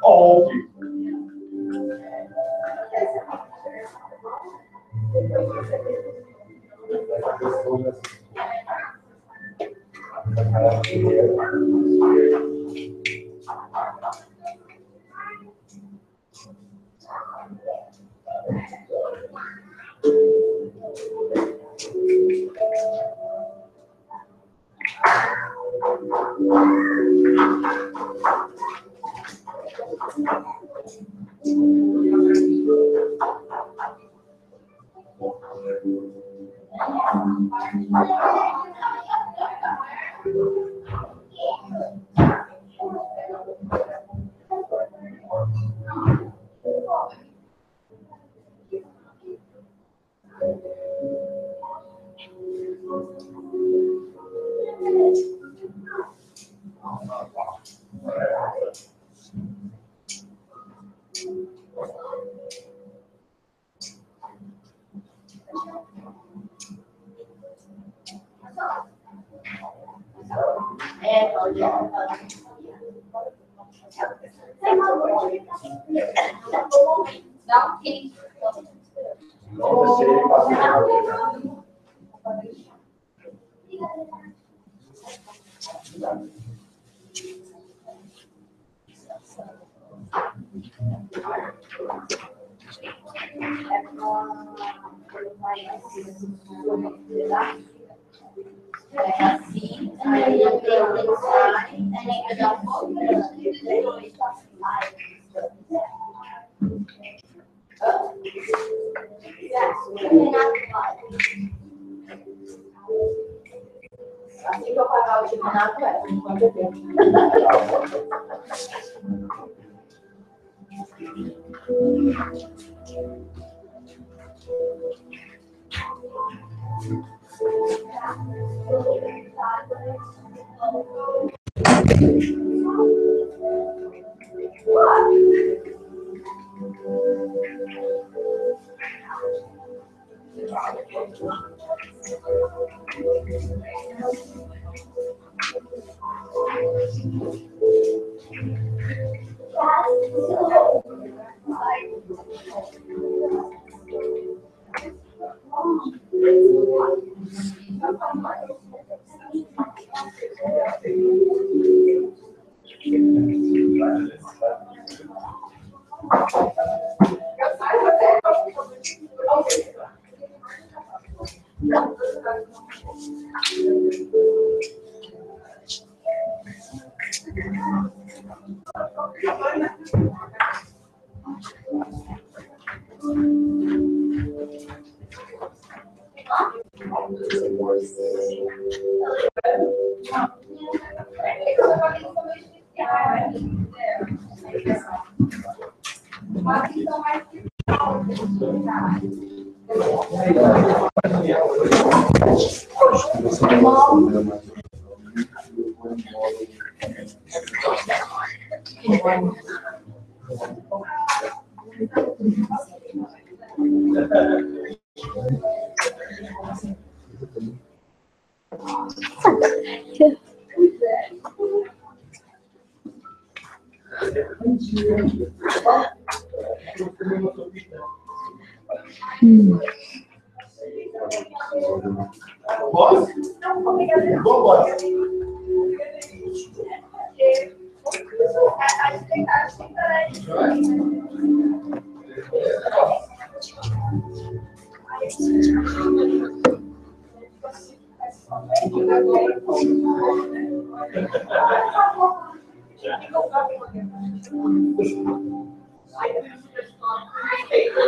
Óbvio.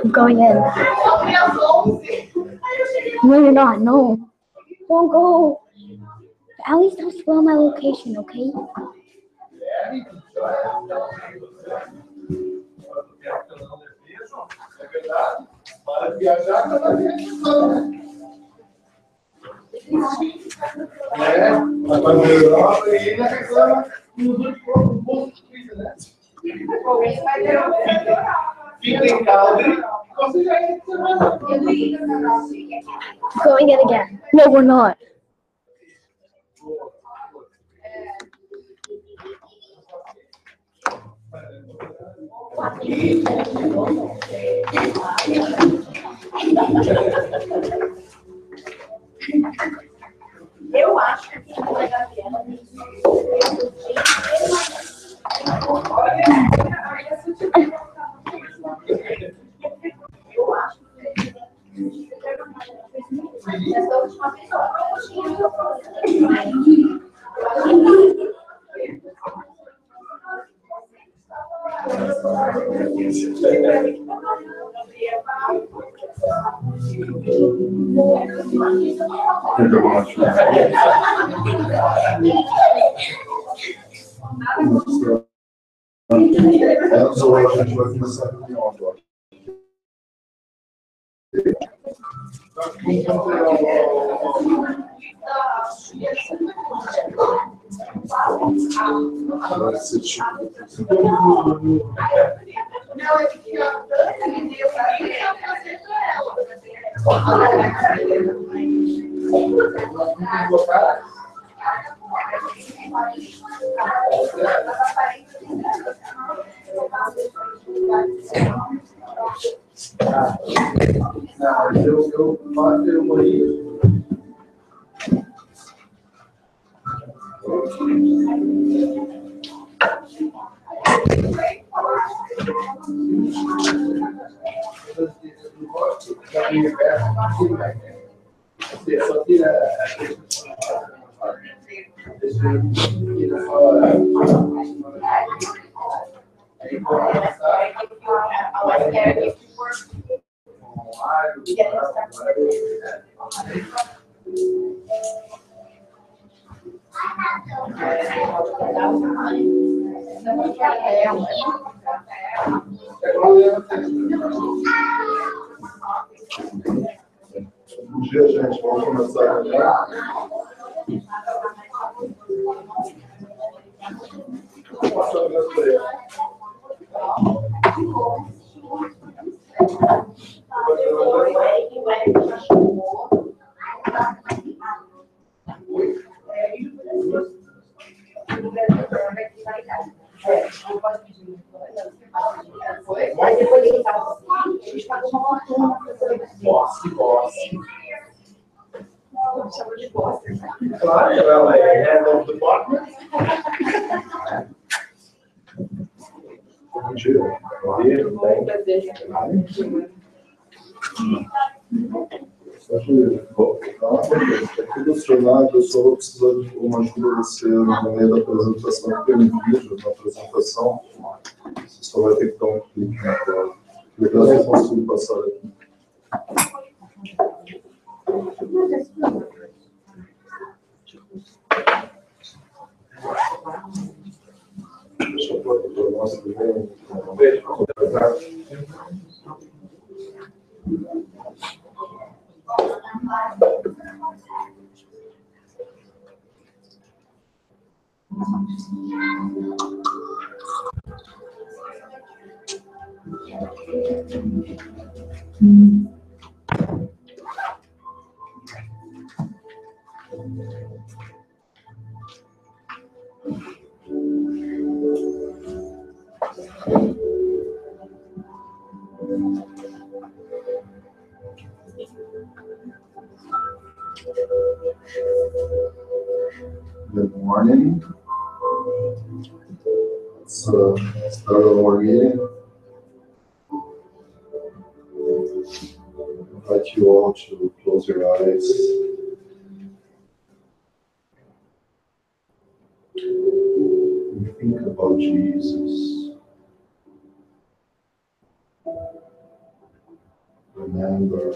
I'm going in. No, you're not. No. Don't go. At least don't spoil my location, okay? Fica em calma. Going in again. No, we're not. Eu acho que vai dar pena. Eu acho que essa última vez Ou a gente vai começar a reunião agora. Vai ser tipo. Não, eu matei o moinho. Só tira. Bom dia, gente. Vamos começar a Claro, ela é head of department. Bom dia. Bom dia. Tudo acionado, eu só vou precisar de uma ajuda de você no meio da apresentação, porque no vídeo, na apresentação, você só vai ter que dar um clique na tela. Depois eu consigo passar aqui. Deixa eu pôr para nós também. Good morning. Let's start our meeting. I invite you all to close your eyes. And think about Jesus. Remember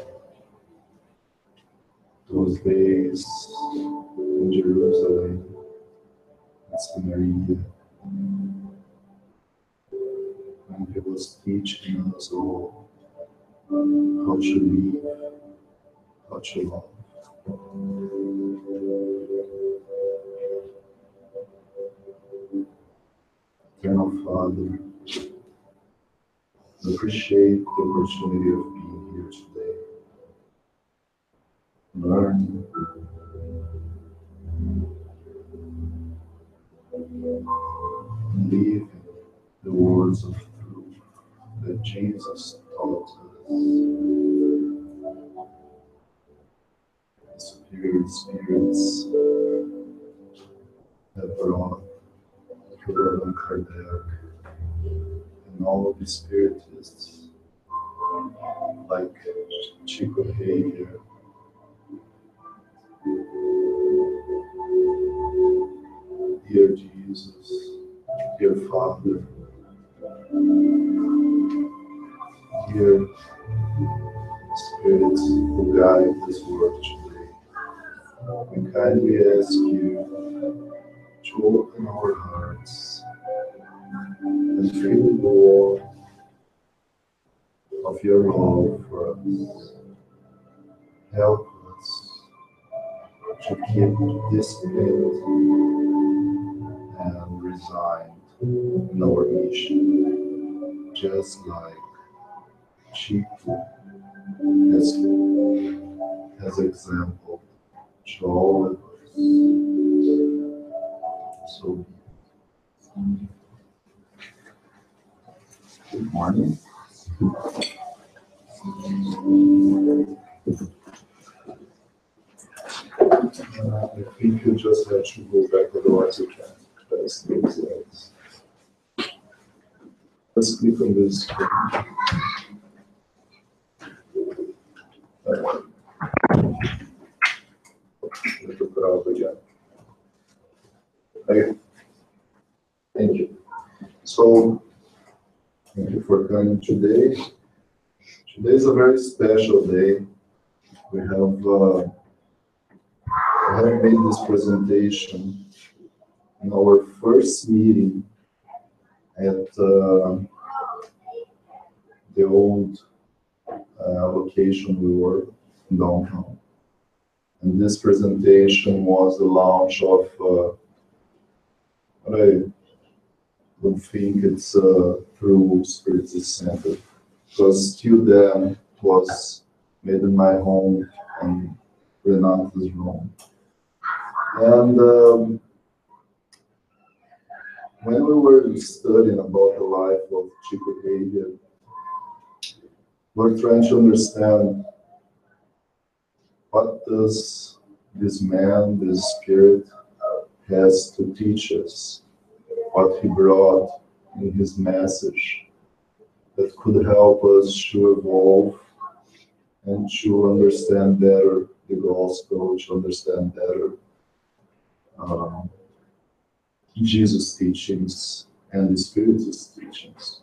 those days in Jerusalem, in Samaria, when he was teaching us all how to live, how to love. Eternal Father, appreciate the opportunity of source of truth that Jesus taught us. The superior spirits that brought Allan Kardec and all of the spiritists like Chico Xavier, dear Jesus, dear Father, dear spirits who guide this work today, we kindly ask you to open our hearts and fill the door of your love for us. Help us to keep disciplined and resigned in our mission, just like Chico as example to all of us. So, good morning. I think you just have to go back, otherwise you can't. Let's click on this. Okay. Thank you. So, thank you for coming today. Today is a very special day. We have made this presentation in our first meeting at the old location we were in downtown. And this presentation was the launch of what I don't think it's through Spirit Center, because till then it was made in my home and Renata's room. And when we were studying about the life of Chico Xavier, we're trying to understand what does this man, this spirit, has to teach us, what he brought in his message that could help us to evolve and to understand better the gospel, to understand better Jesus' teachings and the Spirit's teachings,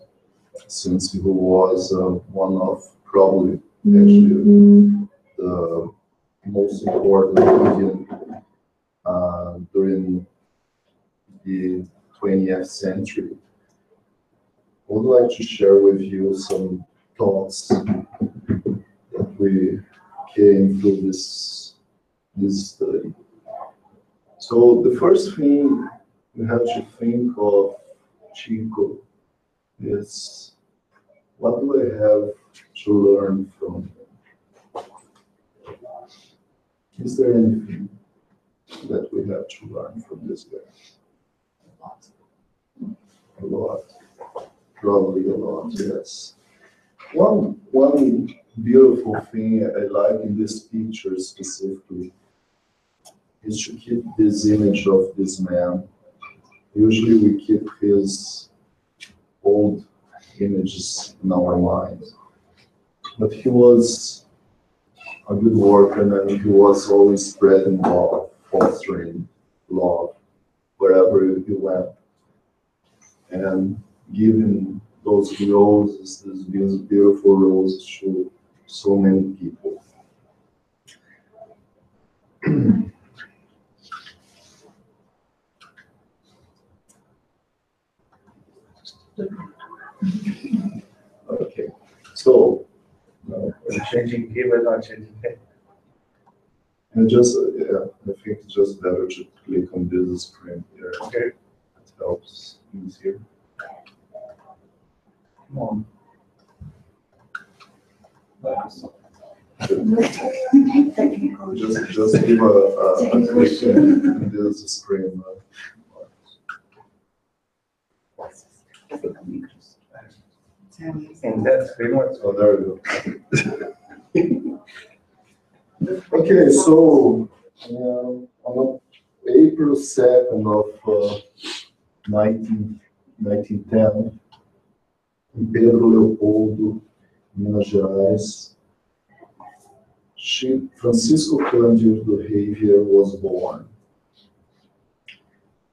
since he was one of probably actually the most important Indian during the 20th century. I would like to share with you some thoughts that we came through this study. So the first thing we have to think of Chico is, what do I have to learn from him? Is there anything that we have to learn from this guy? A lot. Probably a lot, yes. One beautiful thing I like in this picture specifically is to keep this image of this man. Usually we keep his old images in our mind. But he was a good worker, and he was always spreading love, fostering love wherever he went, and giving those roses, these beautiful roses, to so many people. Okay, so changing key, but not changing head. I just, I think it's just better to click on this screen here. Okay. It helps easier. Come on. Just give a click in this screen. And that's pretty much Oh, there we go. Okay, so on April 2nd of 1910, em Pedro Leopoldo, Minas Gerais, Francisco Cândido Xavier was born.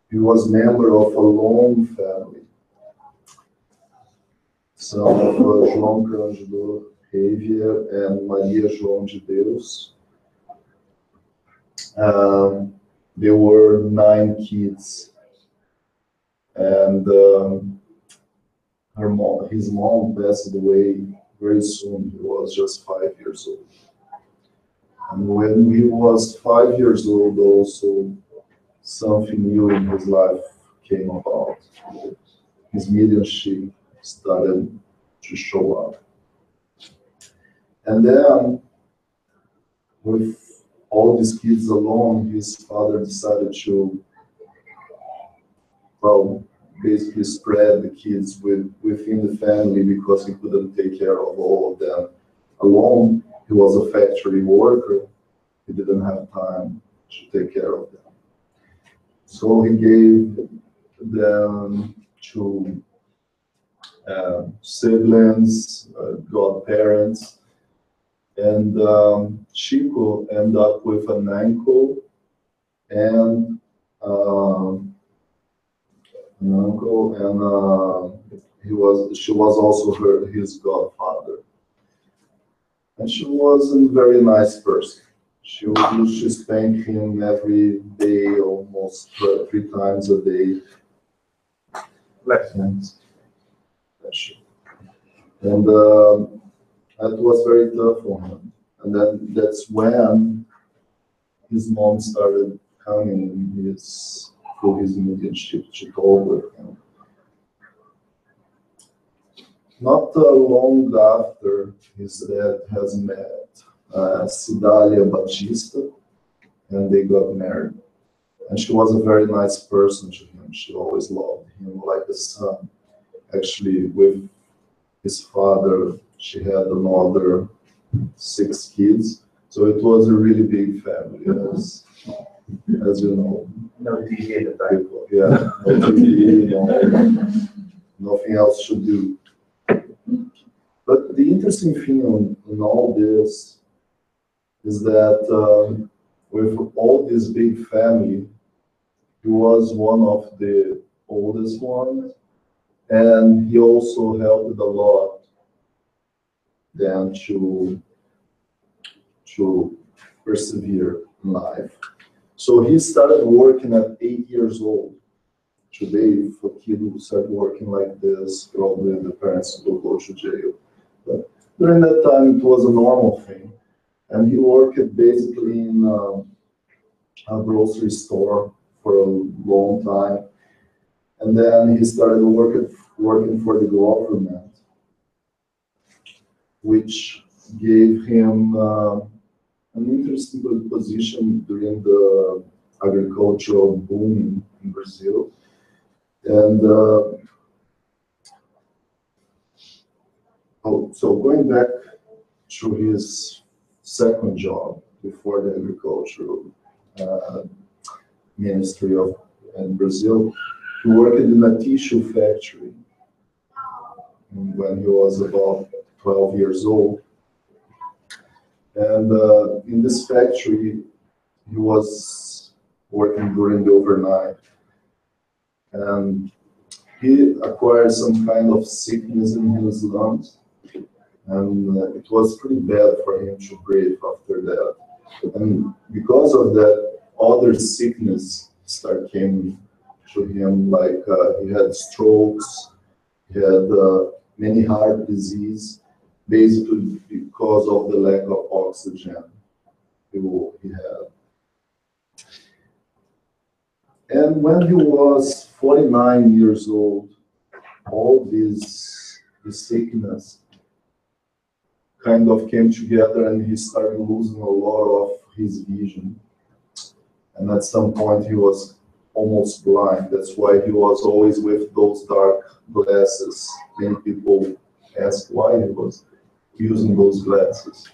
He was member of a long family, son of João Cândido Xavier and Maria João de Deus. There were 9 kids, and his mom passed away very soon. He was just 5 years old. And when he was 5 years old, also something new in his life came about. His mediumship started to show up. And then, with all these kids alone, his father decided to, well, basically spread the kids within the family because he couldn't take care of all of them alone. He was a factory worker. He didn't have time to take care of them. So he gave them to siblings, godparents, and Chico ended up with an uncle and she was also his godfather. And she was a very nice person. She used to spank him every day, almost 3 times a day. And that was very tough on him. And then that's when his mom started coming through his mediumship to talk with him. Not long after, his dad has met Cidália Batista, and they got married. And she was a very nice person to him. She always loved him like a son. Actually, with his father, she had another 6 kids. So it was a really big family, as you know. no TV at the time. Yeah, no TV, nothing else to do. But the interesting thing in all this is that with all this big family, he was one of the oldest ones, and he also helped a lot them to persevere in life. So he started working at 8 years old. Today, for kids who start working like this, probably the parents will go to jail. But during that time, it was a normal thing. And he worked basically in a grocery store for a long time. And then he started working for the government, which gave him an interesting position during the agricultural boom in Brazil. And so going back to his second job before the agricultural ministry in Brazil, he worked in a tissue factory when he was about 12 years old. And in this factory, he was working during the overnight. And he acquired some kind of sickness in his lungs. And it was pretty bad for him to breathe after that. And because of that, other sickness came to him, like he had strokes, he had many heart disease, basically because of the lack of oxygen he had. And when he was 49 years old, all this sickness kind of came together, and he started losing a lot of his vision. And at some point, he was almost blind. That's why he was always with those dark glasses. Many people asked why he was using those glasses.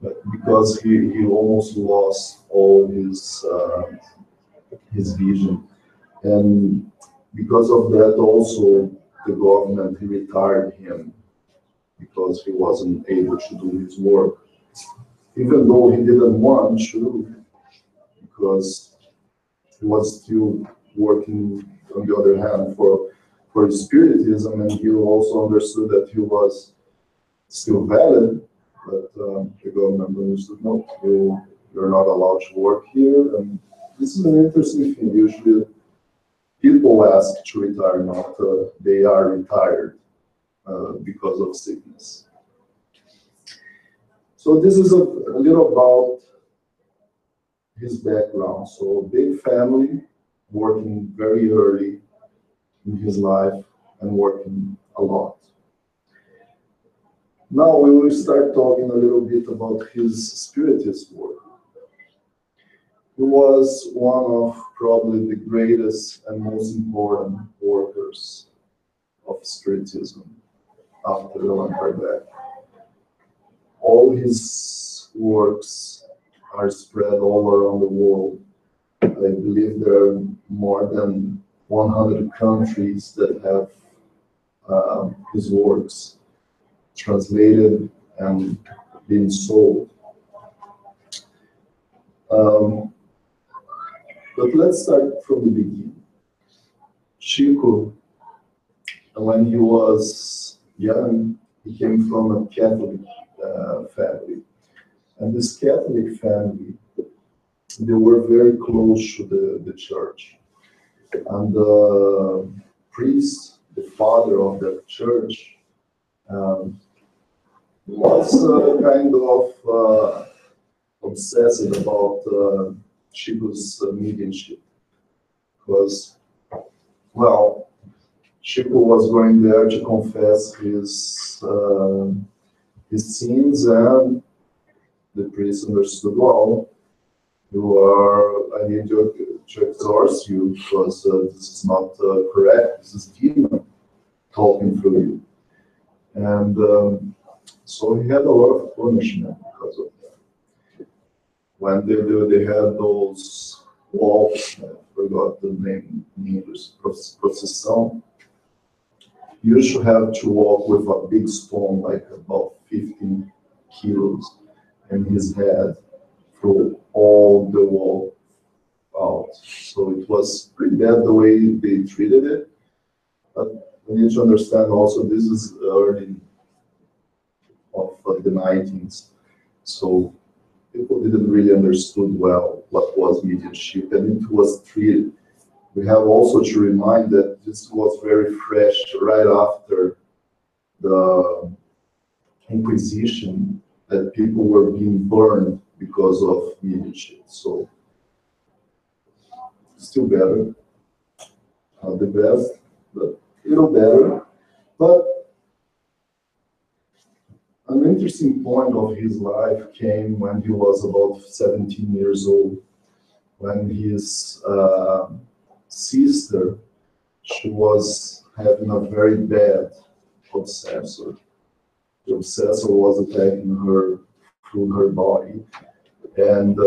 But because he almost lost all his vision. And because of that also, the government retired him because he wasn't able to do his work. Even though he didn't want to, because he was still working, on the other hand, for Spiritism, and he also understood that he was still valid, but the government understood, no, you're not allowed to work here. And this is an interesting thing. Usually people ask to retire, not they are retired because of sickness. So this is a little about his background. So big family, working very early in his life and working a lot. Now we will start talking a little bit about his spiritist work. He was one of probably the greatest and most important workers of Spiritism after Allan Kardec. All his works are spread all around the world. I believe there are more than 100 countries that have his works translated and being sold. But let's start from the beginning. Chico, when he was young, he came from a Catholic family. And this Catholic family, they were very close to the church. And the priest, the father of the church, was kind of obsessed about Chico's mediumship. Because, well, Chico was going there to confess his sins, and the priest understood, well, I need to exorcise you because this is not correct. This is demon talking through you. And so he had a lot of punishment because of that. When they had those walks, I forgot the name in English, procession, you used to have to walk with a big stone, like about 15 kilos, in his head through all the wall out. So it was pretty bad the way they treated it. But we need to understand also this is early of the 19th. So people didn't really understood well what was mediumship, and it was treated. We have also to remind that this was very fresh right after the Inquisition, that people were being burned because of mediumship. So still better, not the best, but a little better. But an interesting point of his life came when he was about 17 years old, when his sister, she was having a very bad obsessor. The obsessor was attacking her through her body, and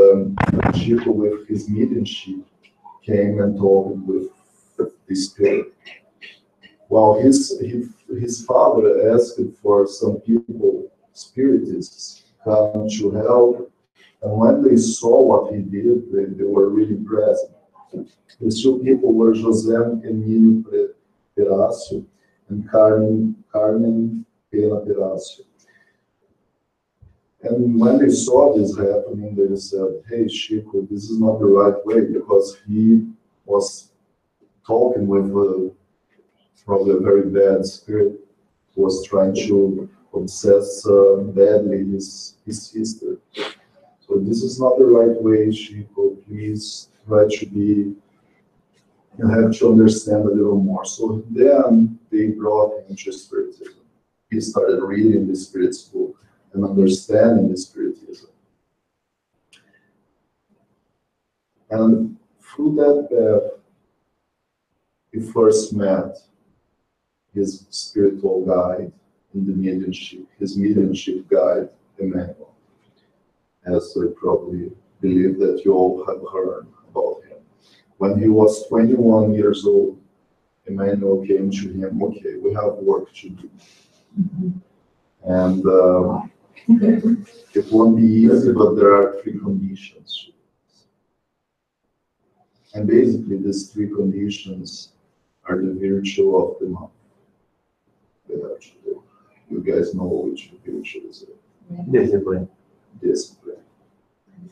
Chico, with his mediumship, came and talked with the spirit. Well, his father asked for some people, spiritists, come to help, and when they saw what he did, they were really impressed. These two people were José Emílio Perácio and Carmen Pena Perácio. And when they saw this happening, they said, hey, Chico, this is not the right way, because he was talking with probably a very bad spirit, who was trying to obsess badly his sister. So this is not the right way, Chico. Please try to be, you have to understand a little more. So then they brought him to Spiritism. He started reading the Spirit's book and understanding the Spiritism. And through that path, he first met his spiritual guide, in the mediumship, his mediumship guide, Emmanuel, as I probably believe that you all have heard about him. When he was 21 years old, Emmanuel came to him, okay, we have work to do. And it won't be easy, but there are 3 conditions. And basically, these 3 conditions are the virtue of the month. You guys know which virtue is it. Discipline. Discipline.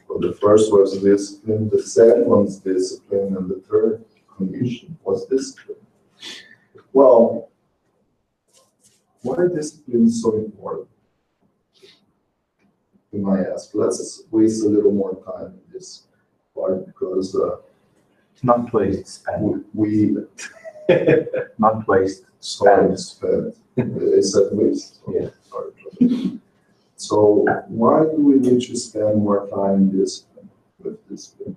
So the first was discipline, the second was discipline, and the third condition was discipline. Well, why discipline is so important? You might ask. Let's waste a little more time in this part because Not waste, spend. we Not waste, sorry, spend. spend. Is that waste? Yeah. Sorry. So why do we need to spend more time in discipline, with discipline?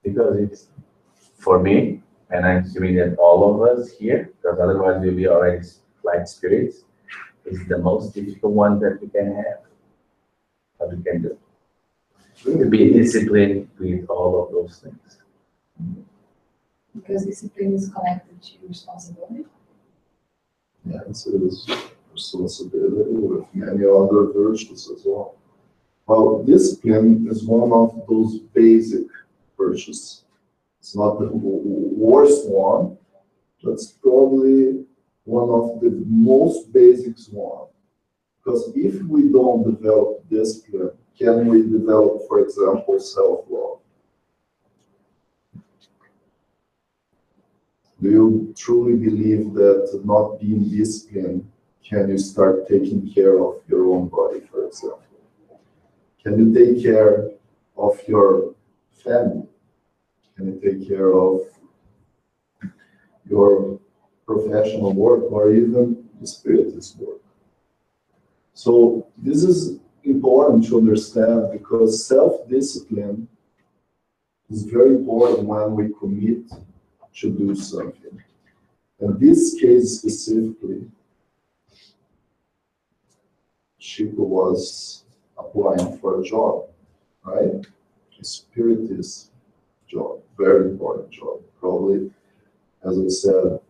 Because it's, for me, and I'm assuming that all of us here, because otherwise we'll be already flight spirits, is the most difficult one that we can have. That we can do. To be disciplined with all of those things. Because discipline is connected to responsibility. Yes, it is responsibility with many other virtues as well. Well, discipline is one of those basic virtues. It's not the worst one, but it's probably one of the most basic one. Because if we don't develop discipline, can we develop, for example, self-love? Do you truly believe that not being disciplined, can you start taking care of your own body, for example? Can you take care of your family? Can you take care of your professional work or even the spiritist work? So this is important to understand because self-discipline is very important when we commit to do something. In this case specifically, Chico was applying for a job, right? A spiritist job, very important job. Probably, as I said,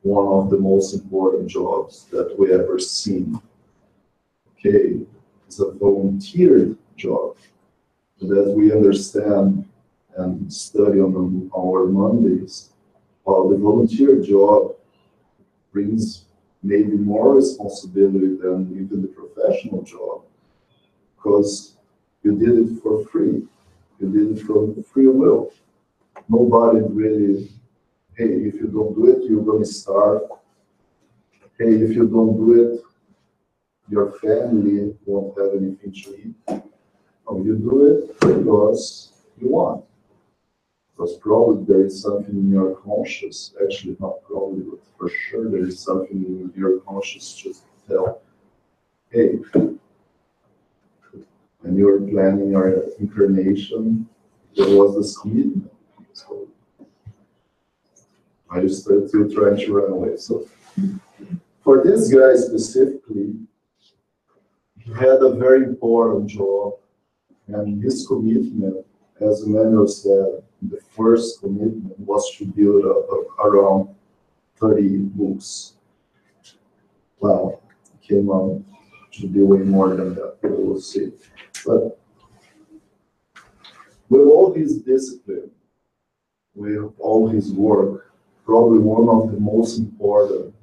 one of the most important jobs that we ever seen. Okay, it's a volunteer job that we understand and study on our Mondays. While the volunteer job brings maybe more responsibility than even the professional job, because you did it for free. You did it from free will. Nobody really, hey, if you don't do it, you're going to starve. Hey, if you don't do it, your family won't have anything to eat. No, you do it because you want. Because probably there is something in your conscious, actually not probably, but for sure there is something in your conscious just tell, hey, when you were planning your incarnation, there was this commitment. So I just started to try to run away. So for this guy specifically, he had a very important job, and his commitment, as Emmanuel said, the first commitment was to build around 30 books. Wow, it came out to be way more than that, we will see. But with all his discipline, with all his work, probably one of the most important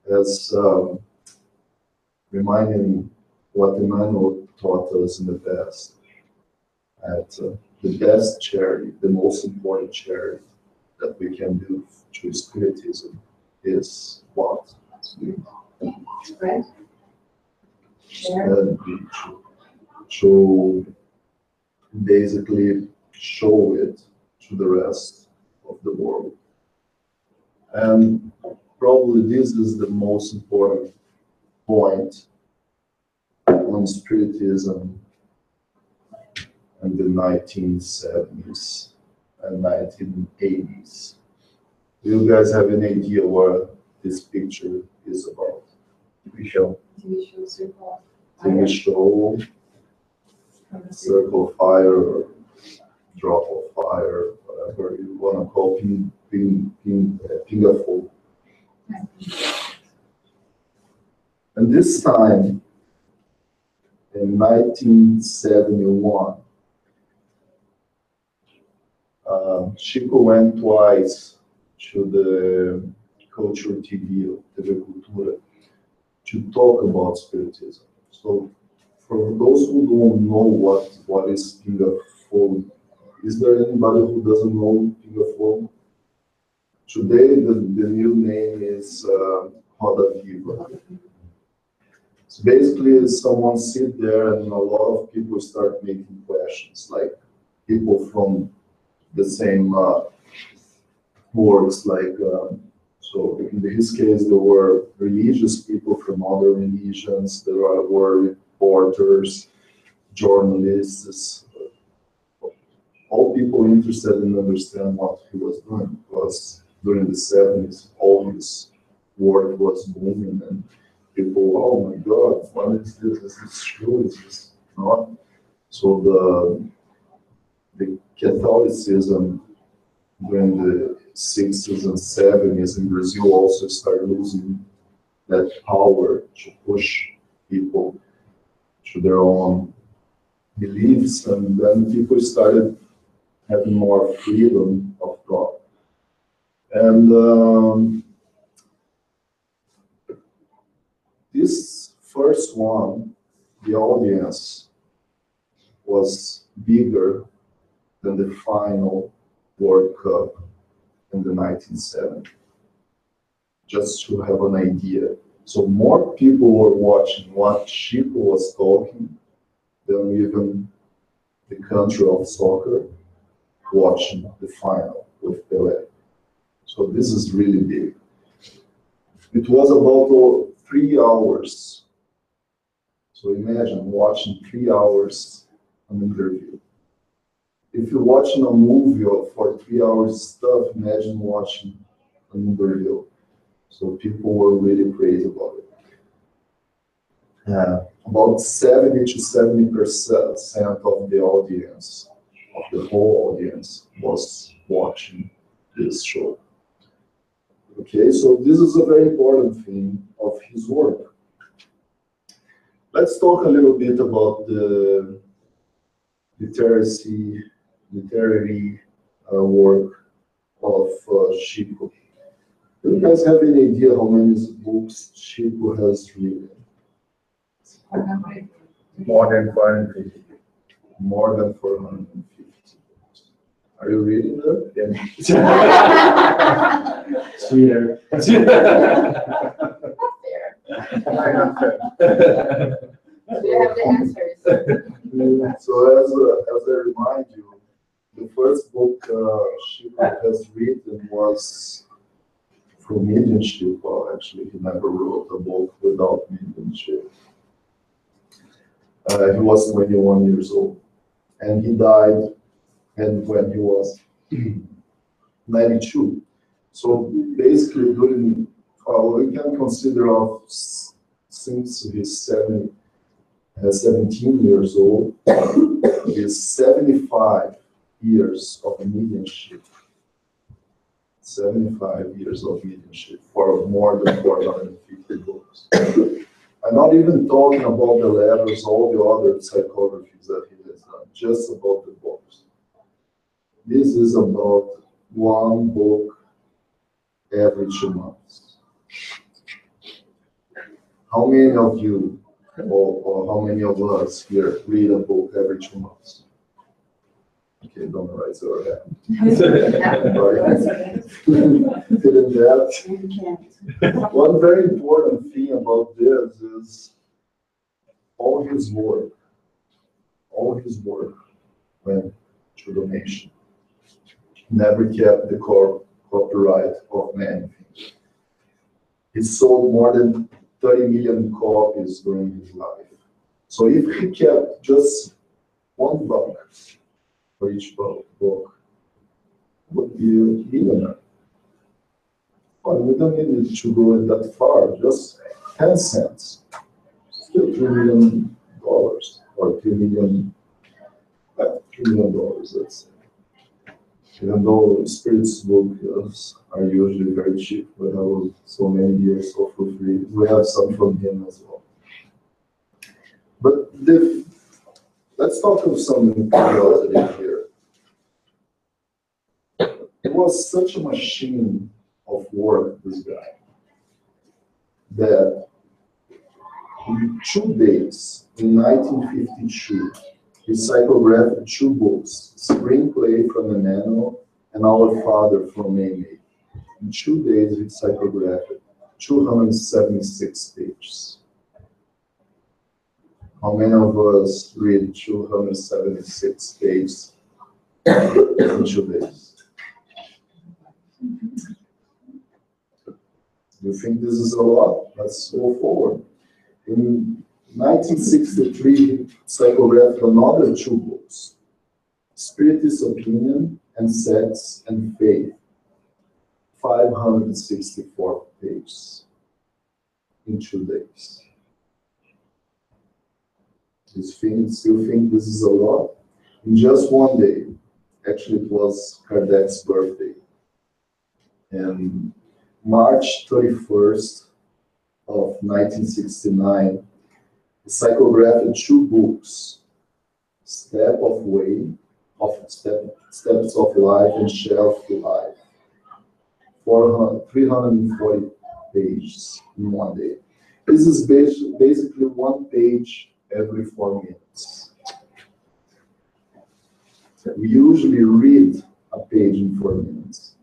is reminding what Emmanuel taught us in the past. At the best charity, the most important charity that we can do to Spiritism is what? Right? To basically show it to the rest of the world. And probably this is the most important point on Spiritism in the 1970s and 1980s. Do you guys have any idea what this picture is about? TV show. TV show, Circle of Fire, or Drop of Fire, whatever you want to call Pinga-fogo. And this time, in 1971, Chico went twice to the Culture TV Cultura, to talk about spiritism. So, for those who don't know what is Pinga-fogo, is there anybody who doesn't know Pinga-fogo? Today, the new name is Roda Viva. So basically, someone sit there and a lot of people start making questions, like people from the same works, like, so in his case, there were religious people from other religions, there were reporters, journalists, all people interested in understand what he was doing, because during the 70s, all his work was booming, and people, oh my God, what is this? Is this true? Is this not? So the Catholicism during the 60s and 70s in Brazil also started losing that power to push people to their own beliefs, and then people started having more freedom of thought. And this first one, the audience was bigger than the final World Cup in the 1970s, just to have an idea. So more people were watching what Chico was talking than even the country of soccer watching the final with Pelé. So this is really big. It was about 3 hours. So imagine watching 3 hours an interview. If you're watching a movie for 3 hours stuff, imagine watching an interview. So people were really crazy about it. About 70 to 70% of the audience, of the whole audience, was watching this show. Okay, so this is a very important thing of his work. Let's talk a little bit about the literary work of Chico. Do you guys have any idea how many books Chico has written? More than 450. More than 450. Are you reading them? Sweeter. That's fair. Do you have the answers? So as I remind you, the first book Chico has written was from mediumship. Well, actually, he never wrote a book without mediumship. He was 21 years old, and he died when he was 92. So basically, during we can consider since he's 17 years old, is 75 years of mediumship. 75 years of mediumship for more than 450 books. I'm not even talking about the letters, all the other psychographies that he has done, just about the books. This is about one book every 2 months. How many of you, or how many of us here, read a book every 2 months? Okay, don't raise your hand. Didn't that? One very important thing about this is all his work went to donation. Never kept the copyright of anything. He sold more than 30 million copies during his life. So if he kept just $1 for each book, would be a millionaire. Well, we don't need to go that far. Just 10 cents. Still $3 million, or $3 million, $3 million, let's say. Even though spirits books are usually very cheap, we have so many years of free. We have some from him as well. But let's talk of some curiosity here. It was such a machine of work, this guy, that in 2 days, in 1952, he psychographed 2 books, Screenplay from Emmanuel and Our Father from Amy. In 2 days, he psychographed 276 pages. How many of us read 276 pages in 2 days? You think this is a lot? Let's go forward. In 1963, he psychographed another 2 books, Spiritist Opinion and Sex and Faith, 564 pages in 2 days. You still think this is a lot? In just 1 day, actually it was Kardec's birthday, and March 31st of 1969, he psychographed 2 books, Steps of Life and Shelf to Life, 340 pages in 1 day. This is basically 1 page every 4 minutes. We usually read a page in 4 minutes.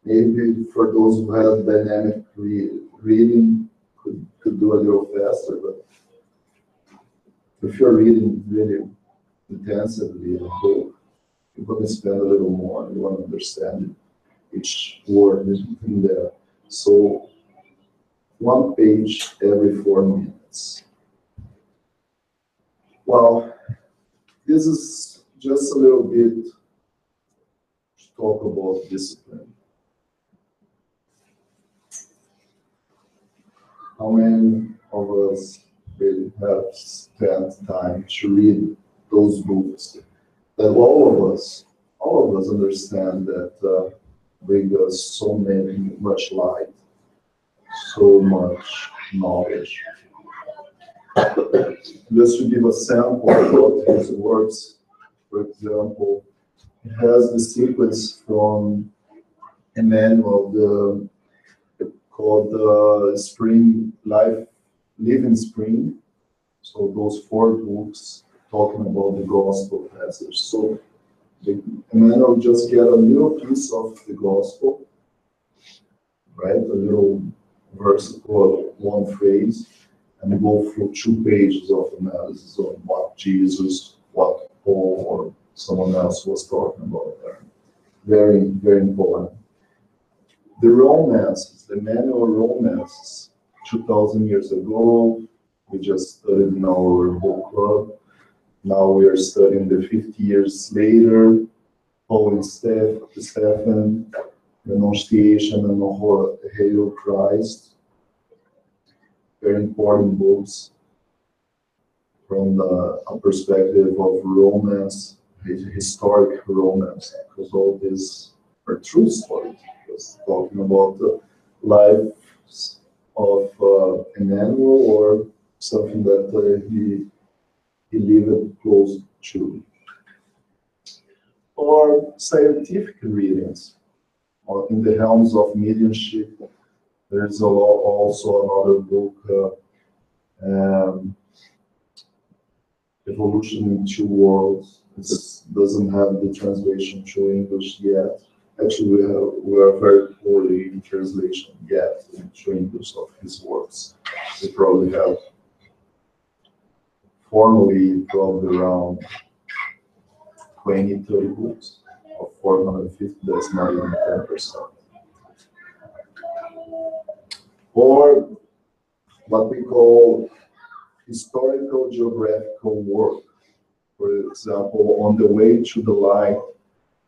Maybe for those who have dynamic reading, could do a little faster, but if you're reading really intensively a book, you're going to spend a little more. You want to understand each word in there. So 1 page every 4 minutes. Well, this is just a little bit to talk about discipline. How many of us really have spent time to read those books that all of us understand that bring us so much light, so much knowledge? Just to give a sample of his works, for example, it has the sequence from Emmanuel, called Spring Life, Live in Spring. So those 4 books talking about the gospel passage. So Emmanuel just get a little piece of the gospel, right? A little verse or 1 phrase, and go through 2 pages of analysis on what Jesus, what Paul, or someone else was talking about there. Very, very important. The romances, the Emmanuel romances, 2,000 years ago, we just studied in our book club. Now we are studying the 50 years later, Paul and Stephen, the Annunciation and the Hail Christ. Very important books from a perspective of romance, historic romance, because all these are true stories. Just talking about the life of Emmanuel, or something that he lived close to. Or scientific readings, or in the realms of mediumship. There's also another book, Evolution in 2 Worlds. It doesn't have the translation to English yet. Actually, we are very poorly in translation yet into English of his works. We probably have formally probably around 20, 30 books of 450. That's not even 10%. Or what we call historical geographical work. For example, On the Way to the Light,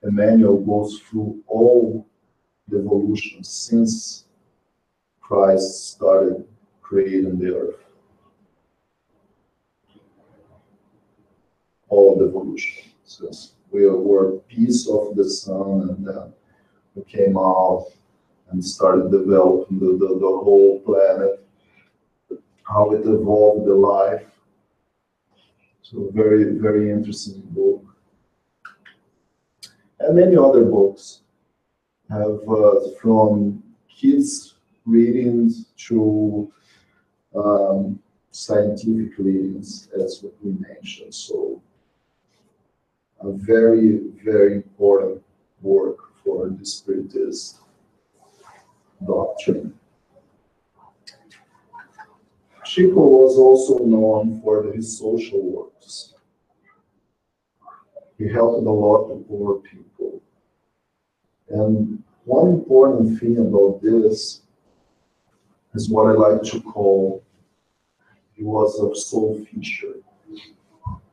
Emmanuel goes through all the evolutions since Christ started creating the earth. All of evolution. Since we were a piece of the sun, and then we came out and started developing the whole planet, how it evolved the life. So very, very interesting book. And many other books have from kids readings to scientific readings, as what we mentioned. So a very, very important work for the Spiritist doctrine. Chico was also known for his social works. He helped a lot of poor people. And one important thing about this is what I like to call, he was a soul fisher. He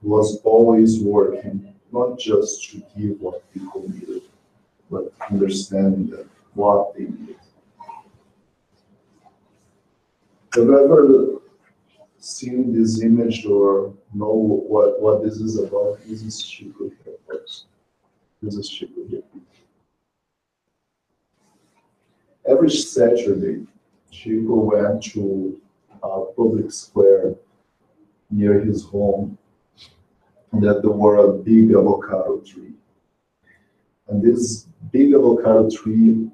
was always working, not just to give what people needed, but understanding that what they needed. Have you ever seen this image or know what this is about? This is Chico here, folks. This is Chico here. Every Saturday, Chico went to a public square near his home, and that there were a big avocado tree. And this big avocado tree,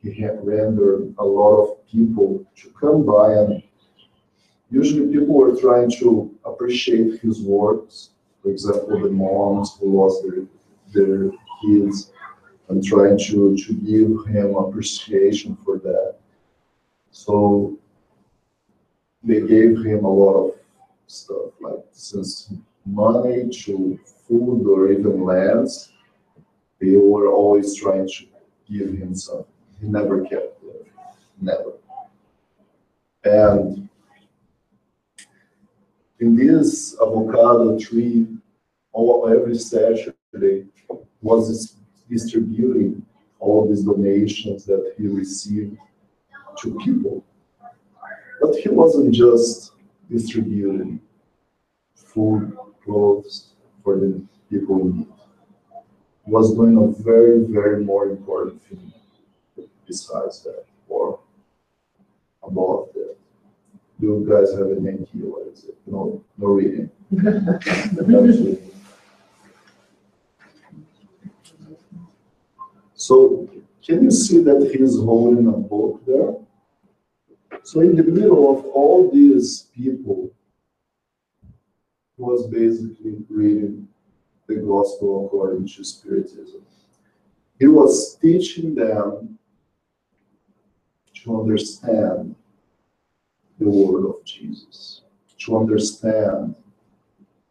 he had rendered a lot of people to come by, and usually people were trying to appreciate his works. For example, the moms who lost their kids, and trying to give him appreciation for that. So they gave him a lot of stuff, like since money to food or even lands. They were always trying to give him something. He never kept it, never. And in this avocado tree, every Saturday was distributing all these donations that he received to people. But he wasn't just distributing food, clothes for the people in need. He was doing a very, very more important thing besides that, or above that. Do you guys have an idea what is it? No reading. So can you see that he's holding a book there? So in the middle of all these people, he was basically reading the gospel according to Spiritism. He was teaching them to understand the word of Jesus, to understand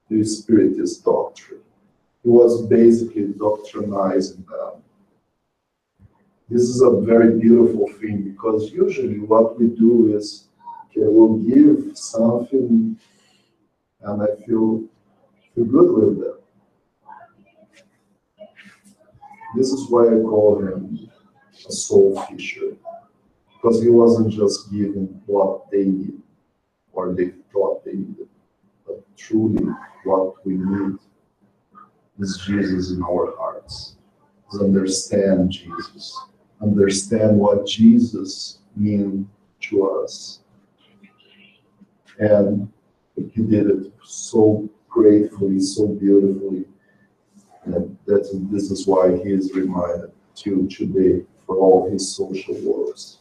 the Spiritist doctrine. He was basically doctrinizing them. This is a very beautiful thing, because usually what we do is, okay, we'll give something and I feel good with them. This is why I call him a soul fisher, because he wasn't just giving what they need or they thought they needed, but truly what we need is Jesus in our hearts. Is understand Jesus. Understand what Jesus means to us. And he did it so gratefully, so beautifully. And this is why he is reminded to today for all his social works.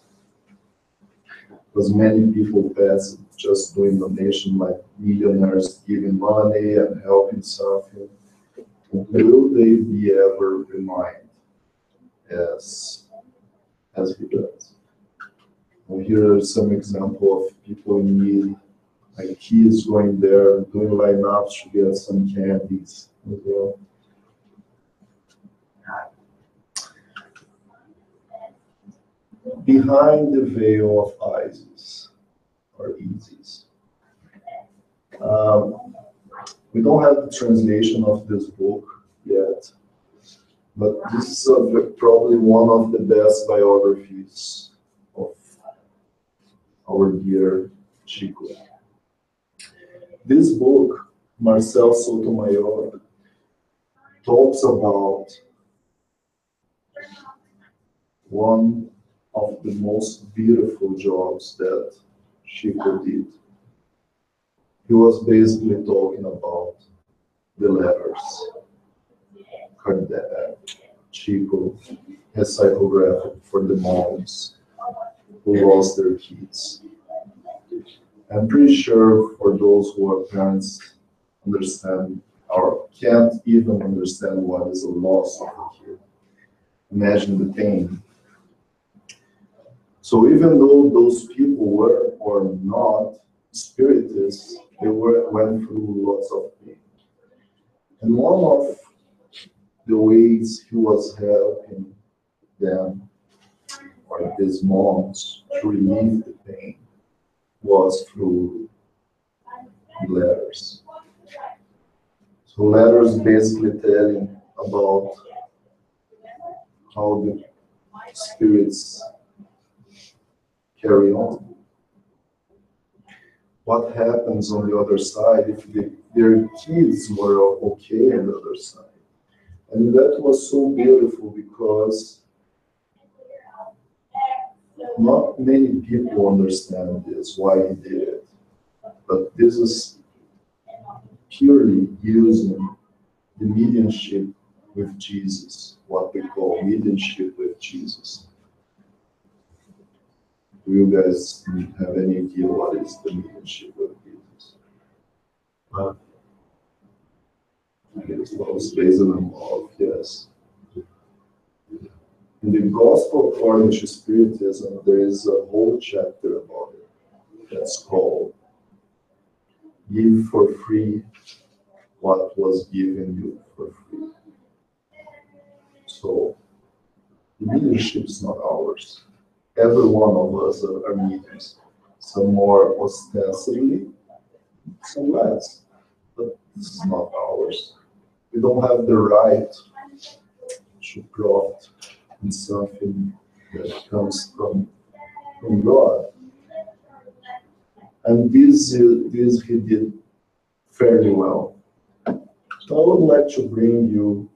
Because many people pass just doing donation, like millionaires giving money and helping something. Will they be ever reminded as he does? Well, here are some example of people in need, like kids going there, doing lineups to get some candies as well. Behind the veil of Isis, or Isis. We don't have the translation of this book yet, but this is probably one of the best biographies of our dear Chico. This book, Marcel Sotomayor, talks about one of the most beautiful jobs that Chico did. He was basically talking about the letters. Chico has psychographed for the moms who lost their kids. I'm pretty sure for those who are parents understand or can't even understand what is a loss of a kid. Imagine the pain. So even though those people were or not spiritists, they went through lots of pain. And one of the ways he was helping them, or these moms, to relieve the pain was through letters. So letters basically telling about how the spirits carry on. What happens on the other side if their kids were okay on the other side. And that was so beautiful because not many people understand this, why he did it. But this is purely using the mediumship with Jesus, what we call mediumship with Jesus. Do you guys have any idea what is the mediumship with Jesus? It was based on love, yes. In the Gospel according to Spiritism, there is a whole chapter about it that's called Give for Free What Was Given You for Free. So, the mediumship is not ours. Every one of us are mediums. Some more ostensibly, some less. But this is not ours. We don't have the right to profit in something that comes from God. And this he did fairly well. So I would like to bring you,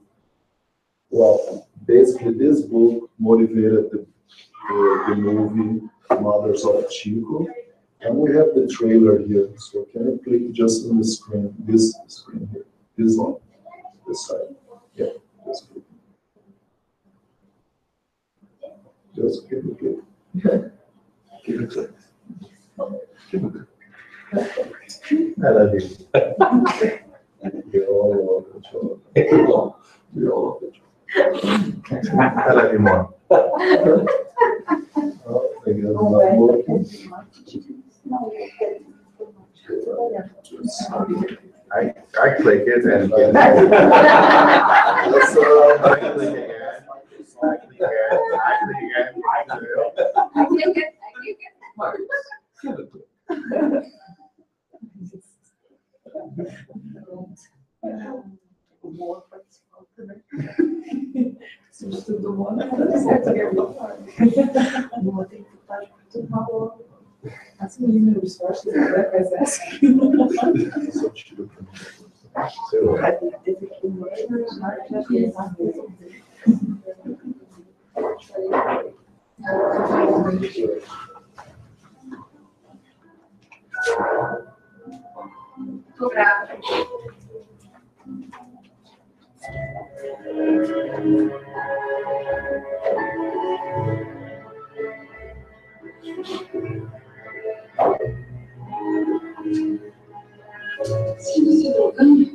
well, basically this book motivated the movie Mothers of Chico. And we have the trailer here. So can you click just on the screen, this screen here, this one, this side. Yeah, just click. Just give it a click. Give it a click. Give it a click. I love you. We all love each other. We all love each other. I love you more. Oh, I guess not working. I click it and get it. That's I click again. I click again. I click it. Tudo bom, né? Certo, que é bom. Vou ter que estar tudo mal. As meninas gostam de fazer assim. Tô grávida.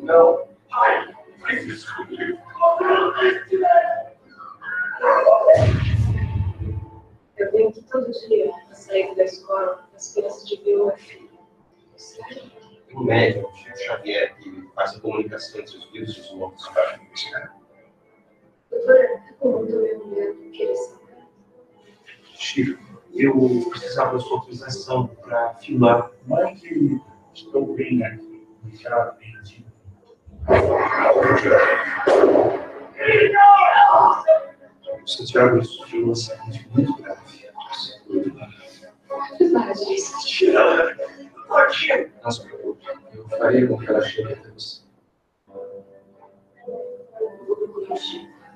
Não. Eu venho aqui todo dia, na saída da escola, as crianças de biologia. Um médico, Chico Xavier, que faz a comunicação entre os vivos e os mortos para buscar. Doutora, como eu minha mulher querer saber? Chico, eu precisava da sua autorização para filmar. Mas que estou bem aqui, já bem. Santiago, isso de um acidente muito grave. Verdade, isso. faria com que ela chegue até você?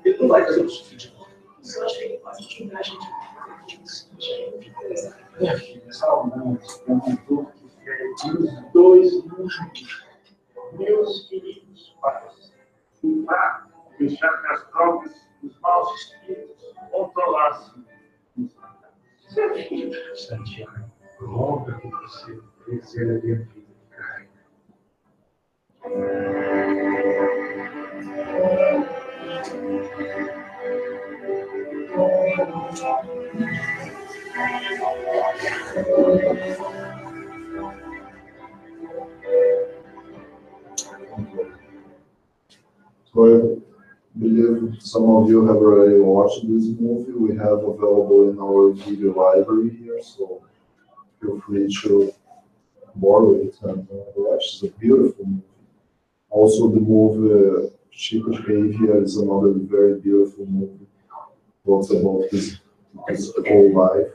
Ele não vai fazer o suficiente. Eu acho que ele pode ajudar a gente a fazer isso. Minha filha, saudades, comentou que os dois últimos meus queridos pais. Para deixar que as drogas dos maus espíritos controlassem os fantasmas. Santiago, roga que você preserve a vida de Caio. So I believe some of you have already watched this movie. We have available in our video library here, so feel free to borrow it and watch. It's a beautiful movie. Also, the movie Chico Xavier is another very beautiful movie. Talks about his whole life.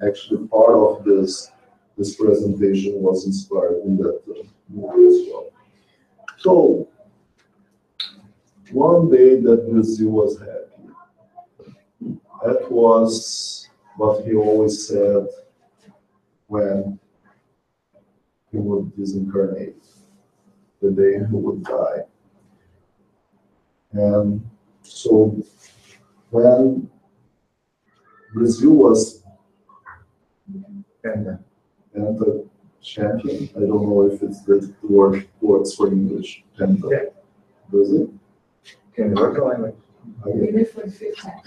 Actually, part of this presentation was inspired in that movie as well. So, one day that Brazil was happy. That was what he always said when he would disincarnate, the day he would die. And so when Brazil was Penta champion, I don't know if it's the word works for English, Penta. Does it? Can you work on language? We did for the 5th time.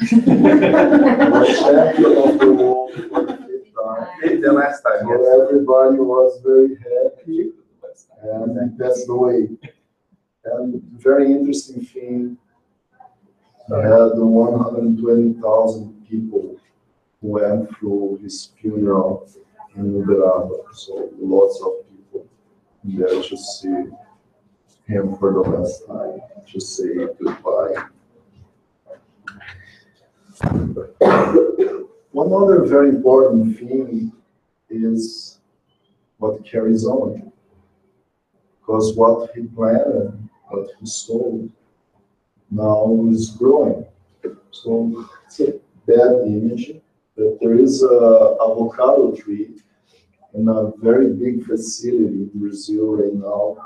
Was champion of the world for the 5th time. The last time, yes. So everybody was very happy, and that's the way. And very interesting thing, I had 120,000 people who went through his funeral in Uberaba. So lots of people there to see him for the last time, to say goodbye. One other very important thing is what carries on. Because what he planted, what he sowed, now is growing. So it's a bad image, but there is a avocado tree in a very big facility in Brazil right now.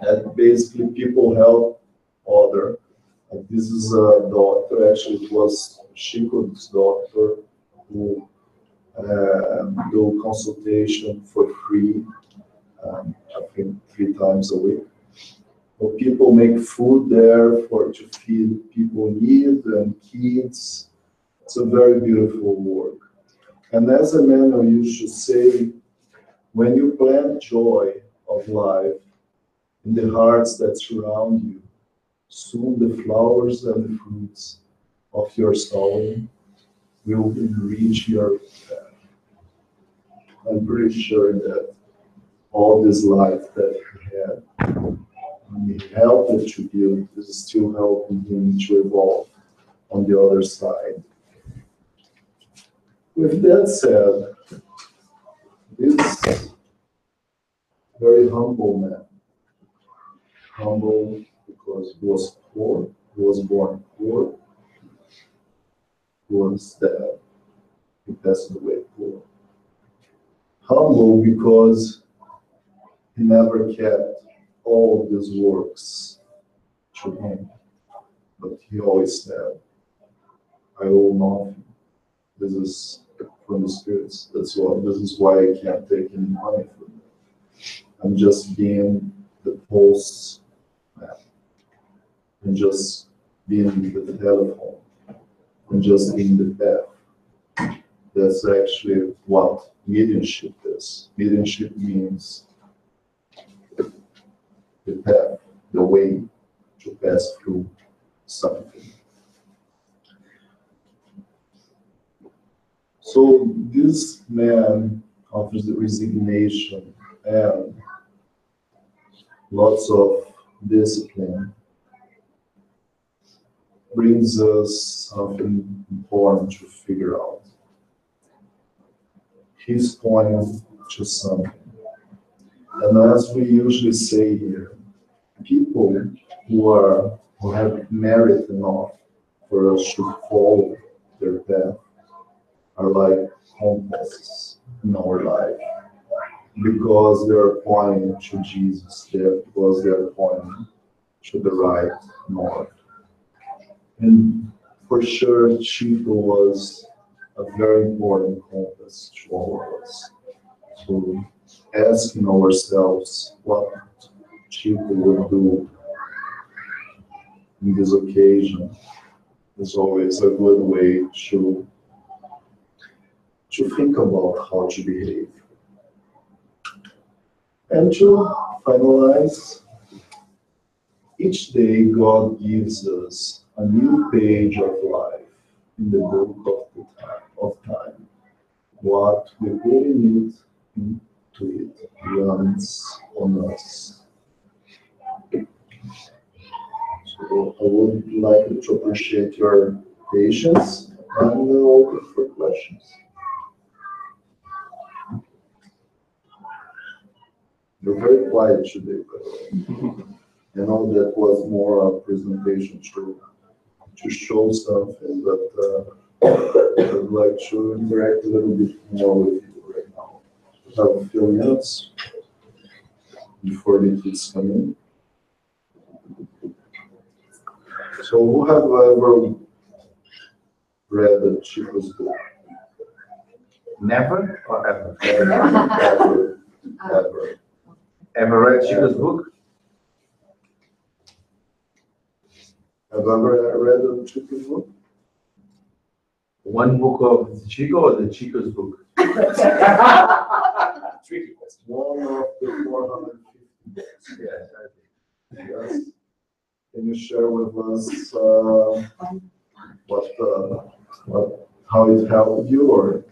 And basically people help other. Like this is a doctor, actually it was Chico's doctor who do consultation for free, I think 3 times a week. So people make food there to feed people in need and kids. It's a very beautiful work. And as a man, I used to say, when you plant joy of life in the hearts that surround you, soon the flowers and the fruits of your sowing will enrich your path. I'm pretty sure that all this life that he had, and he helped it to build, is still helping him to evolve on the other side. With that said, this very humble man, humble because he was poor, he was born poor, he was dead, he passed away poor. Humble because he never kept all of his works to him, but he always said, I owe nothing. This is from the spirits. This is why I can't take any money from them. I'm just being the pulse man. I'm just being the telephone. I'm just being the path. That's actually what mediumship is. Mediumship means the path, the way to pass through something. So this man offers the resignation and lots of discipline brings us something important to figure out. He's pointing to something. And as we usually say here, people who have merit enough for us to follow their path are like compasses in our life, because they're pointing to Jesus, because they're pointing to the right north. And for sure, Chico was a very important compass to all of us. So asking ourselves what Chico would do in this occasion is always a good way to think about how to behave. And to finalize, each day God gives us a new page of life in the book of time. What we put in it, into it, runs on us. So I would like to appreciate your patience and open for questions. You're very quiet today, by the way. I know that was more a presentation to show something, but I'd like to interact a little bit more with you right now. We have a few minutes before the kids come in. So who have ever read Chico's book? Never or ever? Ever. Ever read Chico's book? Have you ever read Chico's book? One book of Chico or the Chico's book? Tricky question. One of the 450 books. Yes, I think. Yes. Can you share with us how it helped you, or?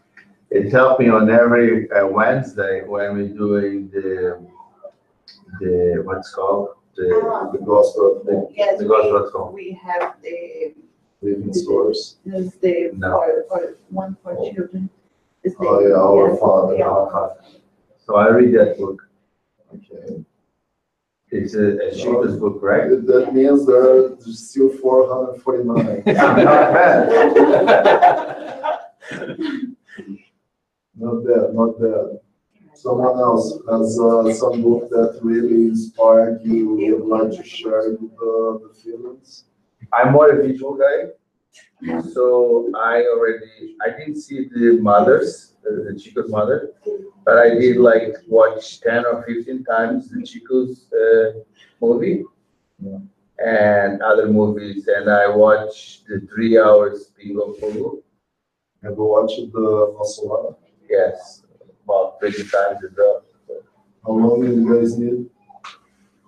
It helped me on every Wednesday when we're doing the what's called The gospel of the Yes, the gospel of Tom. we have the, living source. there's the, No. for one for children. It's the- Oh yeah, our yes, Father. yeah. Our Father. So I read that book. Okay. It's a Chico's book, right? That means there are still 449. Not bad. Not bad, not bad. Someone else has some book that really inspired you, you would like to share the feelings? I'm more a visual guy. So I didn't see the mothers, the Chico's mother, but I did like watch 10 or 15 times the Chico's movie and other movies, and I watched the 3 hours Bingo Fogo. Have you watched the Nosso Lar? Yes, about 20 times as well. How long do you guys need?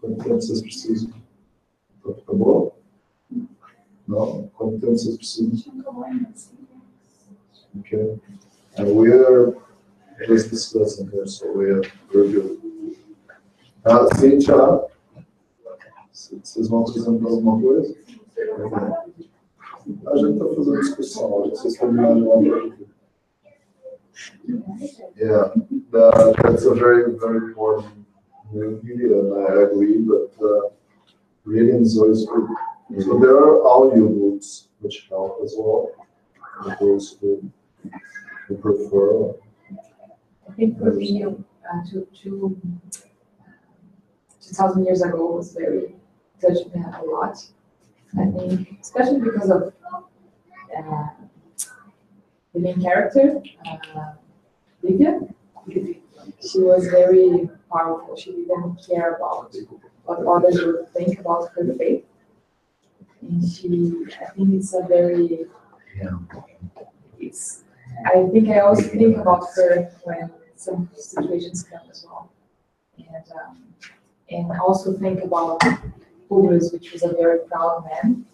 Quanto tempo vocês precisam? Acabou? Não? Quanto tempo vocês precisam? Okay. And we are just discussing here, so we are reviewing. Cíntia, vocês vão apresentar alguma coisa? A gente está fazendo discussão, a hora que vocês terminarem uma coisa. Yeah, that's a very, very important movie, and I agree, but reading is always good. So there are audiobooks which help as well, for those who prefer. I think for me, 2,000 years ago was very, touched me a lot. I think, especially because of the main character, Livia. She was very powerful. She didn't care about what others would think about her faith. And I think it's a very, I think I always think about her when some situations come as well. And also think about Publius, which was a very proud man.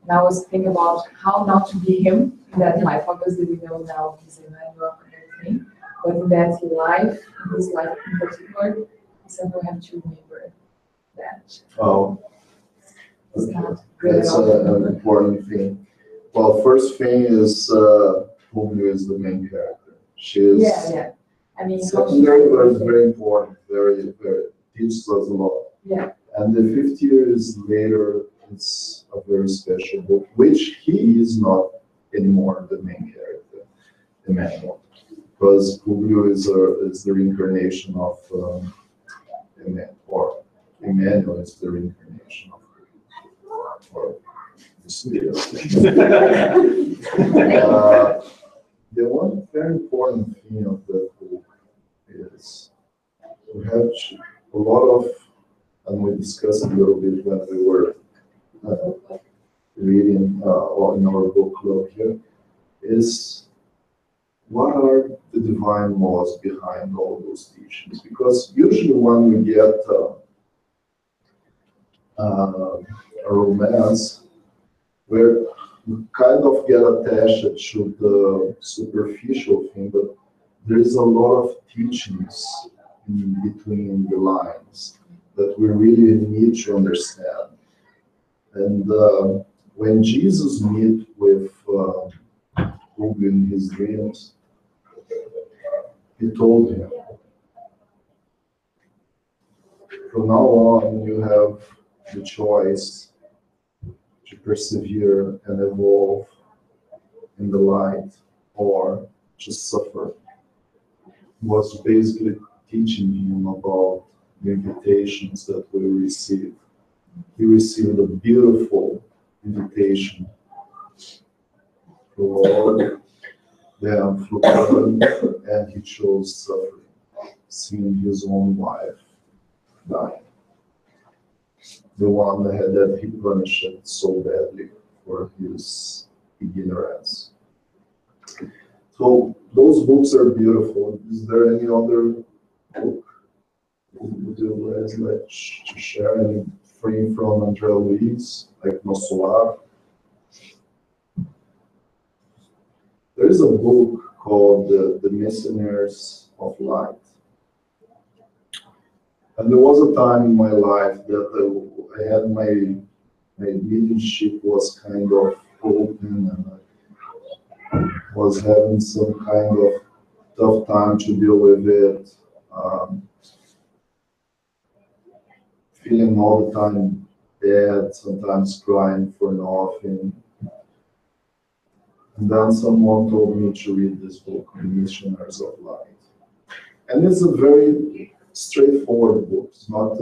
And I always think about how not to be him in that life. Obviously, we know now he's Emmanuel and everything. But in that life, in his life in particular, we somehow have to remember that. Oh, It's not good at that's all. an important thing. Well, first thing is Publius is the main character. She is. Yeah. I mean, secondary was very important, very, teaches us a lot. Yeah. And the 50 years later, it's a very special book, which he is not anymore the main character, Emmanuel, because Publio is the reincarnation of Emmanuel is the reincarnation of the spirit. The one very important thing of that book is we have a lot of, and we discussed a little bit when we were reading or in our book club here, is what are the divine laws behind all those teachings? Because usually when we get a romance, we kind of get attached to the superficial thing, but there is a lot of teachings in between the lines that we really need to understand. And when Jesus meet with Publio in his dreams, he told him, from now on you have the choice to persevere and evolve in the light or just suffer. He was basically teaching him about the invitations that we receive. He received a beautiful invitation from Lord, then through heaven, and he chose suffering, seeing his own wife dying. The one that he punished so badly for his ignorance. So those books are beautiful. Is there any other book would you guys like to share? Any free from Andrea Luiz, like No Solar? There is a book called The Missionaries of Light. And there was a time in my life that I had my mediumship was kind of open, and I was having some kind of tough time to deal with it. Feeling all the time bad, sometimes crying for nothing. And then someone told me to read this book, Missionaries of Light. And it's a very straightforward book. It's not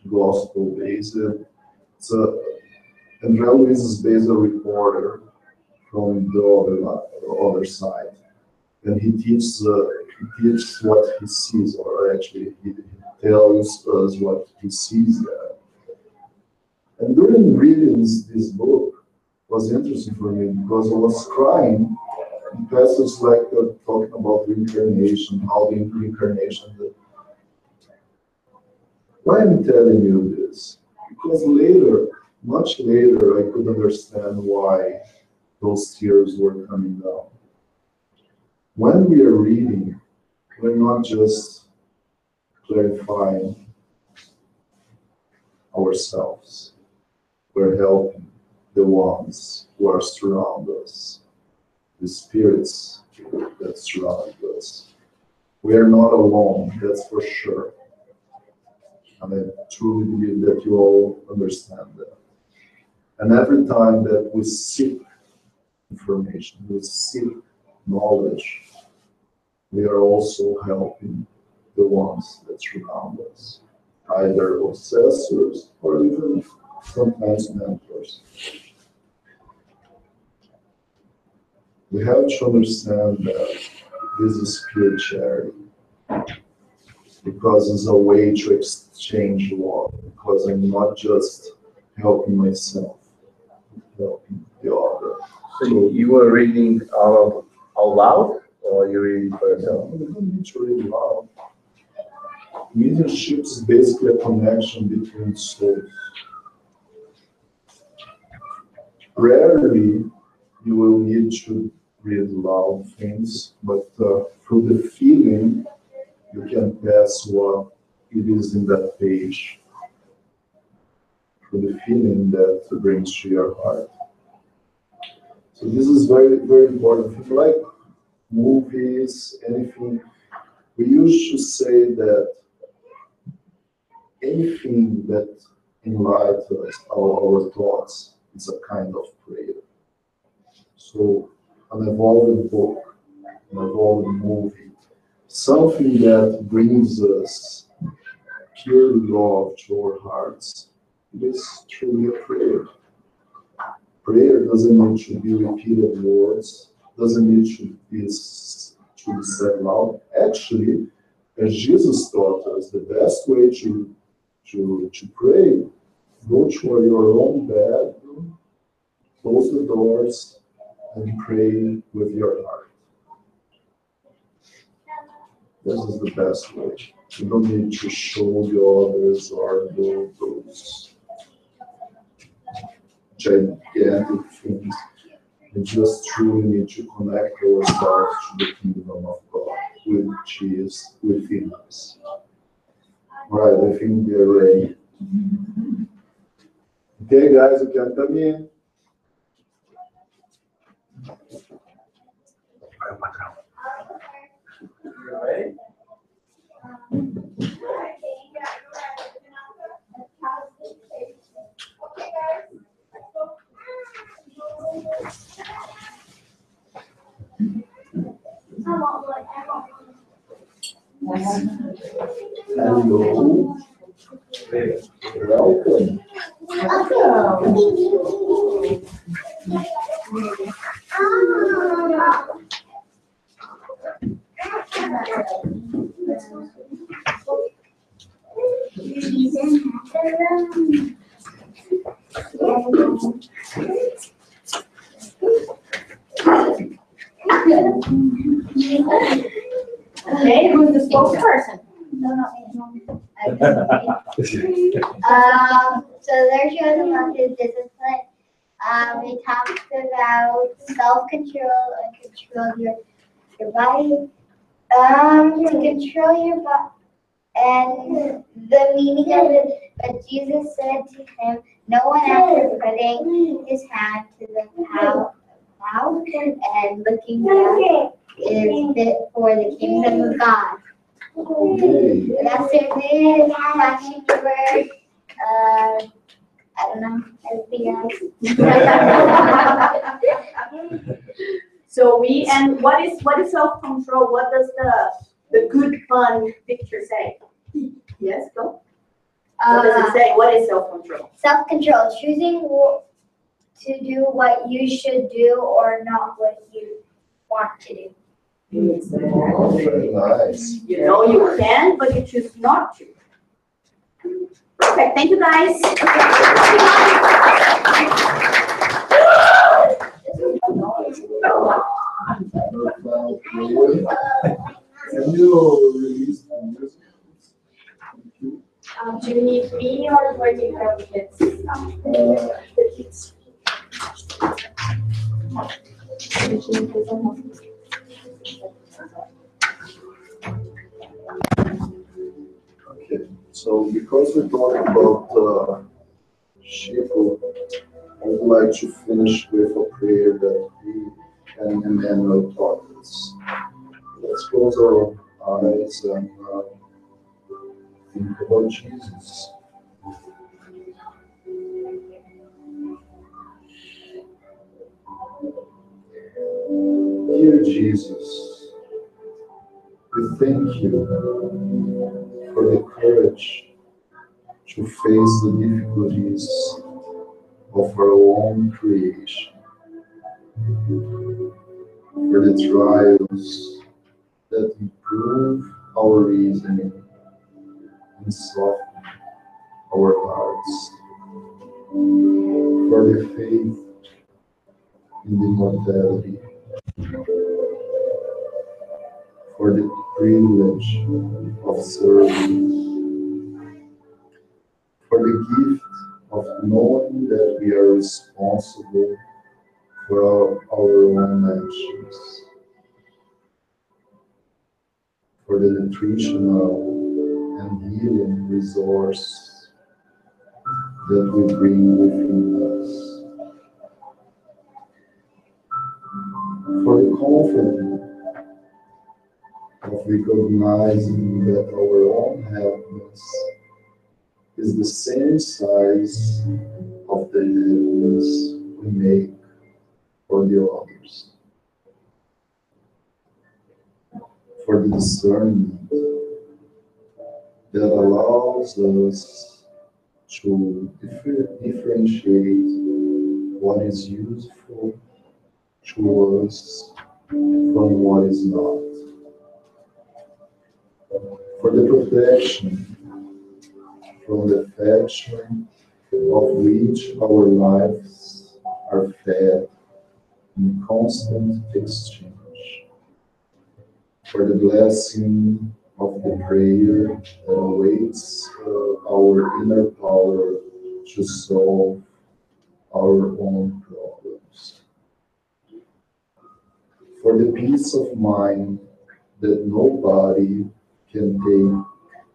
gospel based. It's Andrea Luiz is based a reporter from the other side, and he teaches what he sees, or actually he tells us what he sees there. And during reading this book was interesting for me because I was crying in passages like talking about reincarnation, how the reincarnation. Why am I telling you this? Because later, much later, I could understand why those tears were coming down. When we are reading, we're not just clarifying ourselves. We're helping the ones who are surround us, the spirits that surround us. We are not alone, that's for sure. And I truly believe that you all understand that. And every time that we seek information, we seek knowledge, we are also helping the ones that surround us, either obsessors or even sometimes mentors. We have to understand that this is spirituality, because it's a way to exchange love, because I'm not just helping myself, I'm helping the other. So you were reading out loud, or you reading for yourself? You don't need to read loud. Mediumship is basically a connection between souls. Rarely you will need to read loud things, but through the feeling, you can pass what it is in that page, through the feeling that brings to your heart. So this is very, very important. Like movies, anything. We used to say that anything that enlightens our thoughts is a kind of prayer. So an evolving book, an evolving movie, something that brings us pure love to our hearts, it is truly a prayer. Prayer doesn't need to be repeated words, doesn't need to be said loud. Actually, as Jesus taught us, the best way to pray, go to your own bedroom, close the doors, and pray with your heart. This is the best way. You don't need to show the others or do those gigantic things. We just truly need to connect ourselves to the kingdom of God, which is within us. Right, I think we are ready. Okay, guys, you can come in. You ready? Hello. Welcome. Okay, who's the spokesperson? So there she was about his discipline. We talked about self-control and control your body. To control your body and the meaning of it. But Jesus said to him, "No one after putting his hand to the plow and looking back is fit for the kingdom of God." That's it, man. Flashing the word. I don't know anything else. So what is self-control? What does the good fun picture say? Yes, go. What does it say? What is self-control? Self-control, choosing to do what you should do or not what you want to do. Very nice. You know you can, but you choose not to. Perfect. Thank you, guys. Can you release the music? Do you need me or do I need the kids? The kids. Okay, so because we're talking about Chico, I would like to finish with a prayer that he and Emmanuel taught us. Let's close our eyes and think about Jesus. Dear Jesus, we thank you for the courage to face the difficulties of our own creation, for the trials that improve our reasoning and soften our hearts, for the faith in the immortality, for the privilege of serving, for the gift of knowing that we are responsible for our own actions, for the nutritional and healing resource that we bring within us, for the confidence of recognizing that our own happiness is the same size of the happiness we make for the others. For the discernment that allows us to differentiate what is useful to us from what is not. For the protection from the affection of which our lives are fed in constant exchange. For the blessing of the prayer that awaits our inner power to solve our own problems. For the peace of mind that nobody can take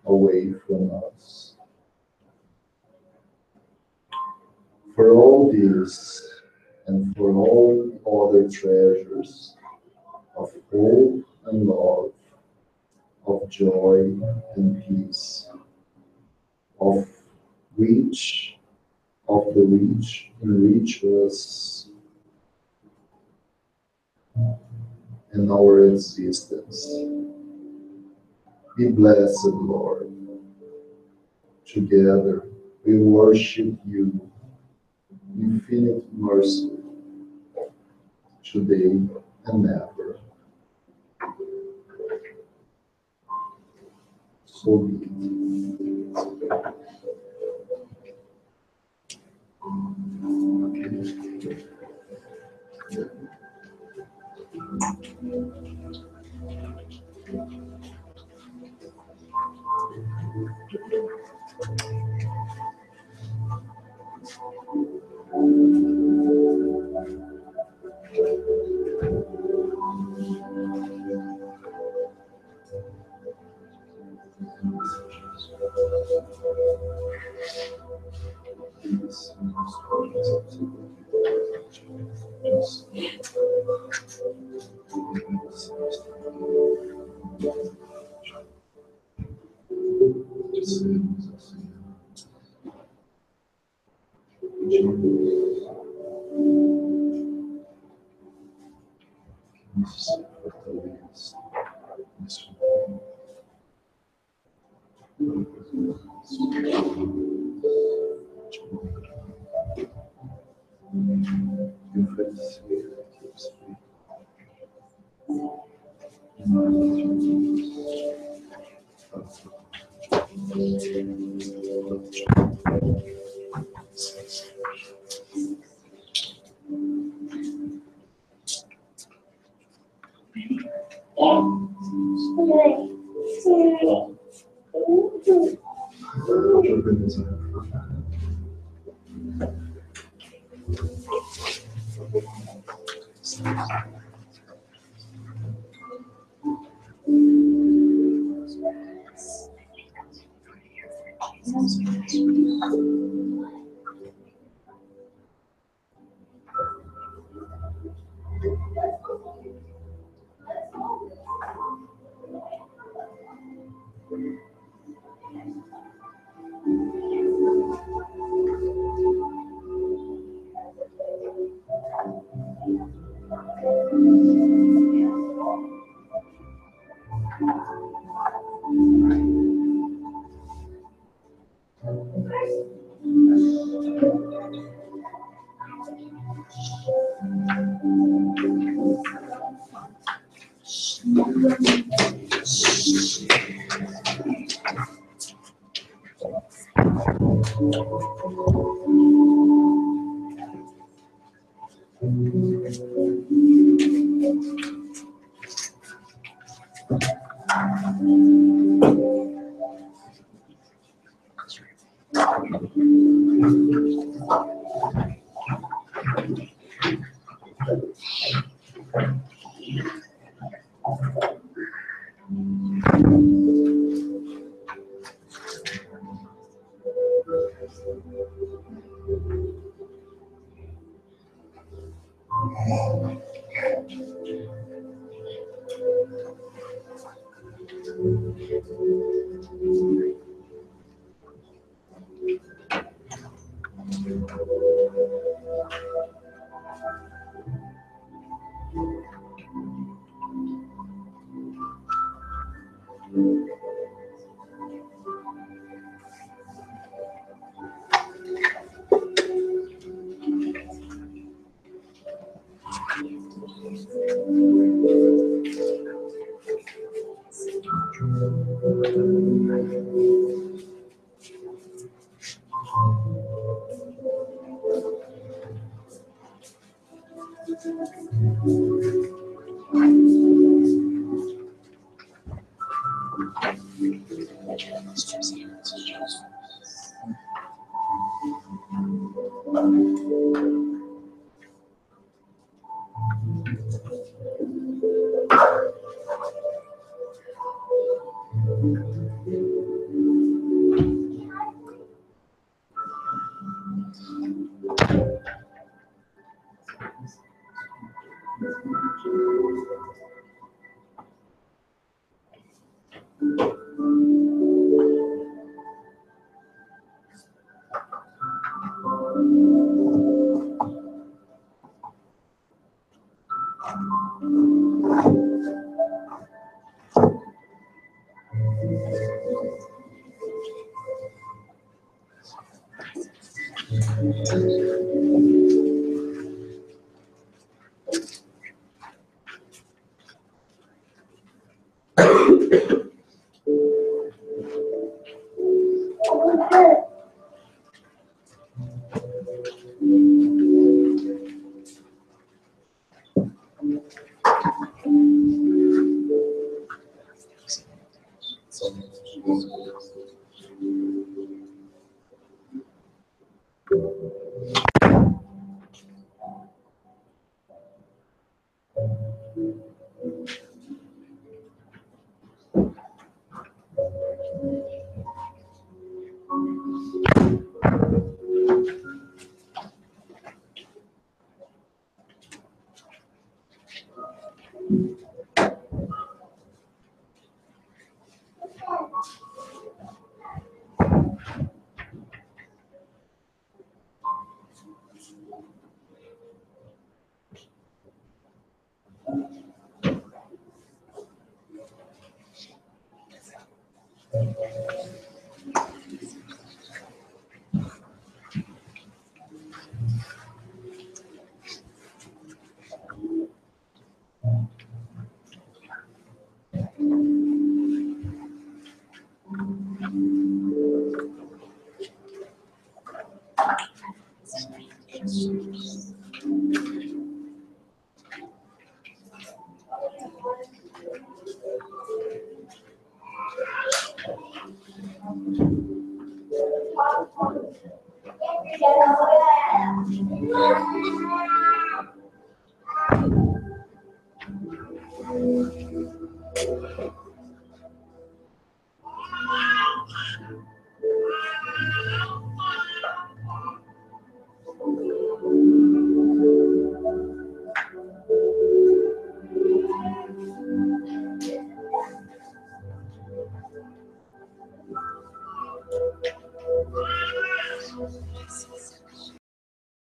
away from us. For all this, and for all other treasures of hope and love, of joy and peace, of the which enrich us in our existence. Be blessed, Lord. Together we worship you, infinite mercy, today and ever. So be it.